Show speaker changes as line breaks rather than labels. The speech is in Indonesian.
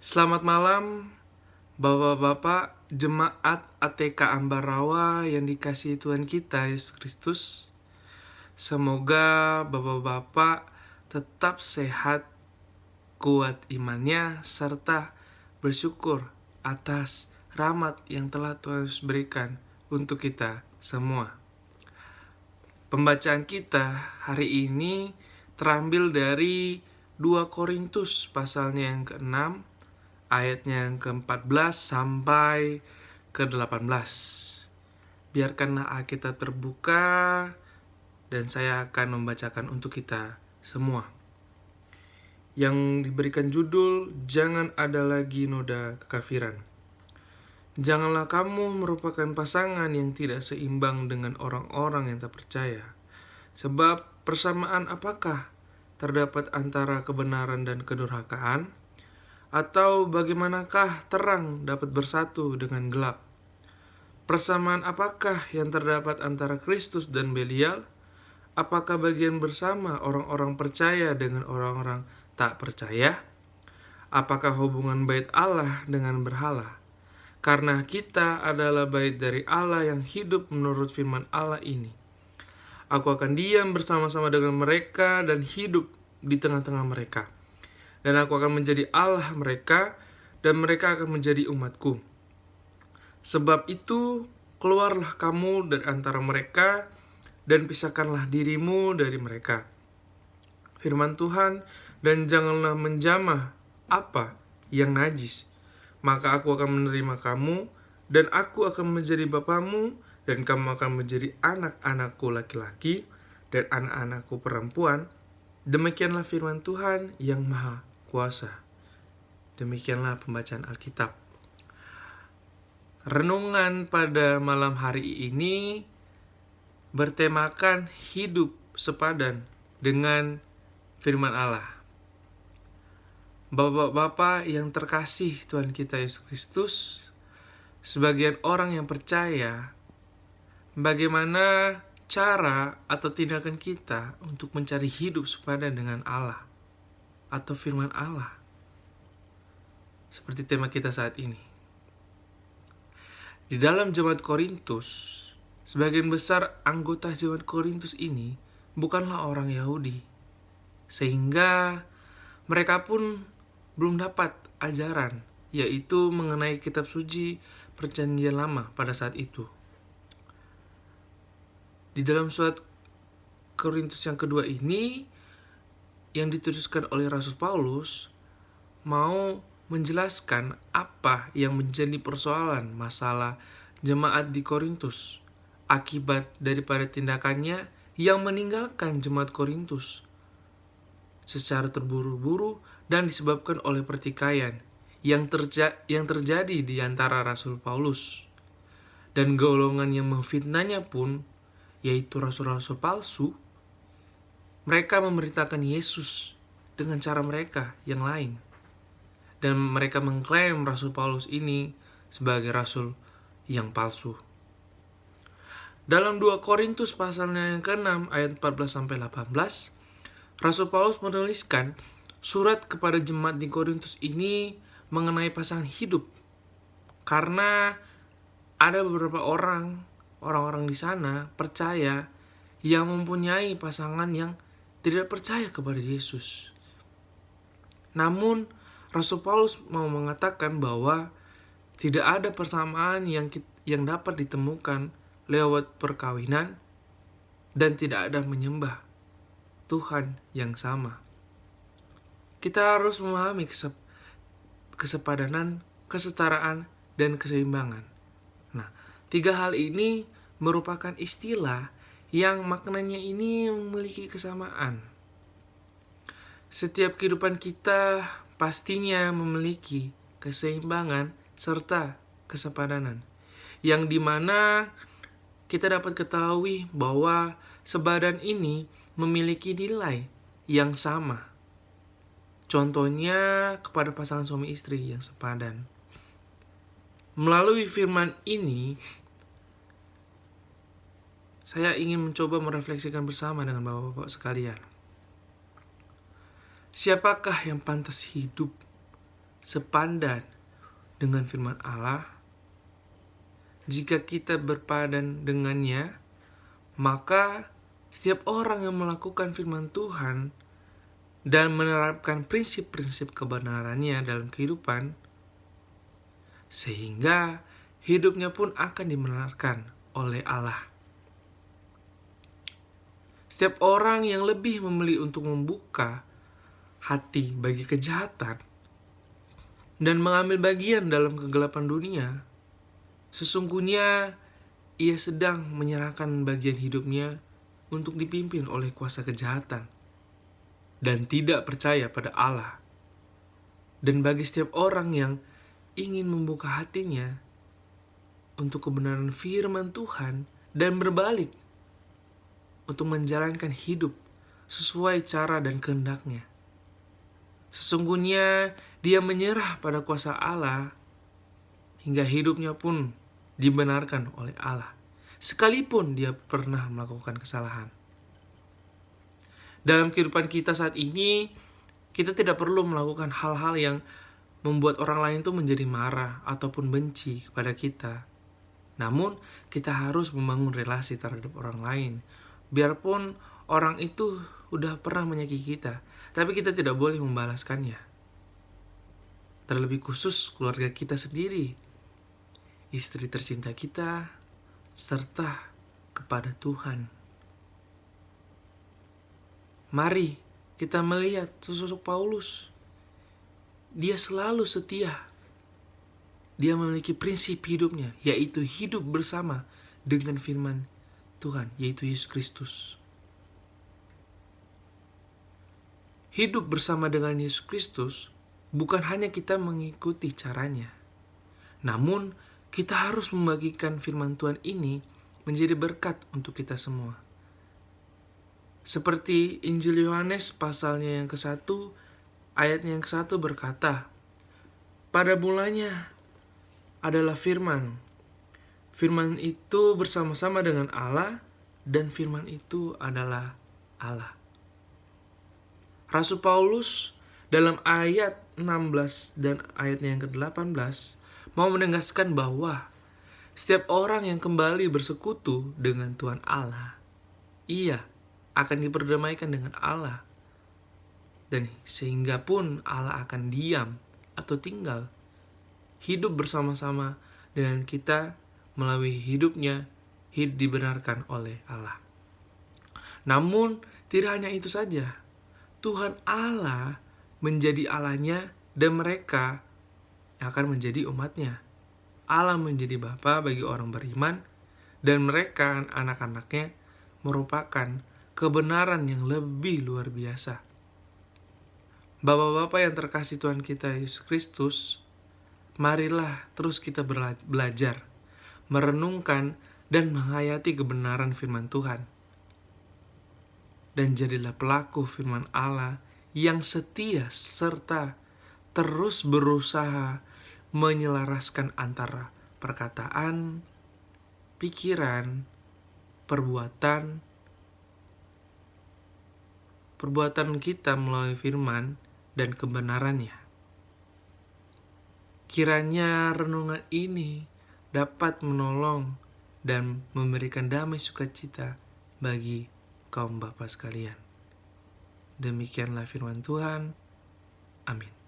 Selamat malam, Bapak-bapak Jemaat ATK Ambarawa yang dikasihi Tuhan kita Yesus Kristus. Semoga Bapak-bapak tetap sehat, kuat imannya, serta bersyukur atas rahmat yang telah Tuhan Yesus berikan untuk kita semua. Pembacaan kita hari ini terambil dari 2 Korintus pasalnya yang ke-6, ayatnya yang ke-14 sampai ke-18. Biarkanlah Alkitab terbuka dan saya akan membacakan untuk kita semua. Yang diberikan judul, Jangan Ada Lagi Noda Kekafiran. Janganlah kamu merupakan pasangan yang tidak seimbang dengan orang-orang yang tak percaya. Sebab persamaan apakah terdapat antara kebenaran dan kedurhakaan? Atau bagaimanakah terang dapat bersatu dengan gelap? Persamaan apakah yang terdapat antara Kristus dan Belial? Apakah bagian bersama orang-orang percaya dengan orang-orang tak percaya? Apakah hubungan bait Allah dengan berhala? Karena kita adalah bait dari Allah yang hidup menurut firman Allah ini. Aku akan diam bersama-sama dengan mereka dan hidup di tengah-tengah mereka. Dan aku akan menjadi Allah mereka, dan mereka akan menjadi umatku. Sebab itu, keluarlah kamu dari antara mereka, dan pisahkanlah dirimu dari mereka. Firman Tuhan, dan janganlah menjamah apa yang najis. Maka aku akan menerima kamu, dan aku akan menjadi bapamu, dan kamu akan menjadi anak-anakku laki-laki, dan anak-anakku perempuan. Demikianlah firman Tuhan yang maha kuasa. Demikianlah pembacaan Alkitab. Renungan pada malam hari ini bertemakan hidup sepadan dengan firman Allah. Bapak-bapak yang terkasih Tuhan kita Yesus Kristus, sebagian orang yang percaya bagaimana cara atau tindakan kita untuk mencari hidup sepadan dengan Allah atau firman Allah. Seperti tema kita saat ini. Di dalam jemaat Korintus, sebagian besar anggota jemaat Korintus ini bukanlah orang Yahudi, sehingga mereka pun belum dapat ajaran, yaitu mengenai kitab suci Perjanjian Lama pada saat itu. Di dalam surat Korintus yang kedua ini, yang dituliskan oleh Rasul Paulus, mau menjelaskan apa yang menjadi persoalan masalah jemaat di Korintus akibat daripada tindakannya yang meninggalkan jemaat Korintus secara terburu-buru dan disebabkan oleh pertikaian yang terjadi di antara Rasul Paulus dan golongan yang memfitnahnya pun, yaitu rasul-rasul palsu. Mereka memberitakan Yesus dengan cara mereka yang lain, dan mereka mengklaim Rasul Paulus ini sebagai rasul yang palsu. Dalam 2 Korintus pasalnya yang ke-6 ayat 14-18, Rasul Paulus menuliskan surat kepada jemaat di Korintus ini mengenai pasangan hidup. Karena ada beberapa orang-orang di sana percaya yang mempunyai pasangan yang tidak percaya kepada Yesus. Namun Rasul Paulus mau mengatakan bahwa tidak ada persamaan yang dapat ditemukan lewat perkawinan dan tidak ada menyembah Tuhan yang sama. Kita harus memahami kesepadanan, kesetaraan, dan keseimbangan. Nah, 3 hal ini merupakan istilah yang maknanya ini memiliki kesamaan. Setiap kehidupan kita pastinya memiliki keseimbangan serta kesepadanan, yang dimana kita dapat ketahui bahwa sebadan ini memiliki nilai yang sama. Contohnya kepada pasangan suami istri yang sepadan. Melalui firman ini, saya ingin mencoba merefleksikan bersama dengan bapak-bapak sekalian. Siapakah yang pantas hidup sepadan dengan firman Allah, jika kita berpadan dengannya, maka setiap orang yang melakukan firman Tuhan dan menerapkan prinsip-prinsip kebenarannya dalam kehidupan, sehingga hidupnya pun akan dibenarkan oleh Allah. Setiap orang yang lebih memilih untuk membuka hati bagi kejahatan dan mengambil bagian dalam kegelapan dunia, sesungguhnya ia sedang menyerahkan bagian hidupnya untuk dipimpin oleh kuasa kejahatan dan tidak percaya pada Allah. Dan bagi setiap orang yang ingin membuka hatinya untuk kebenaran firman Tuhan dan berbalik untuk menjalankan hidup sesuai cara dan kehendaknya, sesungguhnya dia menyerah pada kuasa Allah hingga hidupnya pun dibenarkan oleh Allah, sekalipun dia pernah melakukan kesalahan. Dalam kehidupan kita saat ini, kita tidak perlu melakukan hal-hal yang membuat orang lain itu menjadi marah ataupun benci kepada kita. Namun, kita harus membangun relasi terhadap orang lain. Biarpun orang itu udah pernah menyakiti kita, tapi kita tidak boleh membalaskannya. Terlebih khusus keluarga kita sendiri, istri tercinta kita, serta kepada Tuhan. Mari kita melihat sosok Paulus. Dia selalu setia. Dia memiliki prinsip hidupnya, yaitu hidup bersama dengan firman Tuhan, yaitu Yesus Kristus. Hidup bersama dengan Yesus Kristus bukan hanya kita mengikuti caranya, namun kita harus membagikan firman Tuhan ini menjadi berkat untuk kita semua. Seperti Injil Yohanes pasalnya yang ke-1, ayatnya yang ke-1 berkata, "Pada mulanya adalah firman. Firman itu bersama-sama dengan Allah, dan firman itu adalah Allah." Rasul Paulus dalam ayat 16 dan ayatnya yang ke-18 mau menegaskan bahwa setiap orang yang kembali bersekutu dengan Tuhan Allah, ia akan diperdamaikan dengan Allah. Dan sehingga pun Allah akan diam atau tinggal hidup bersama-sama dengan kita melalui hidupnya, dibenarkan oleh Allah. Namun tidak hanya itu saja, Tuhan Allah menjadi Allahnya dan mereka akan menjadi umatnya. Allah menjadi Bapa bagi orang beriman dan mereka anak-anaknya merupakan kebenaran yang lebih luar biasa. Bapak-bapak yang terkasih Tuhan kita Yesus Kristus, marilah terus kita belajar, merenungkan dan menghayati kebenaran firman Tuhan. Dan jadilah pelaku firman Allah yang setia serta terus berusaha menyelaraskan antara perkataan, pikiran, perbuatan kita melalui firman dan kebenarannya. Kiranya renungan ini dapat menolong dan memberikan damai sukacita bagi kaum bapa sekalian. Demikianlah firman Tuhan. Amin.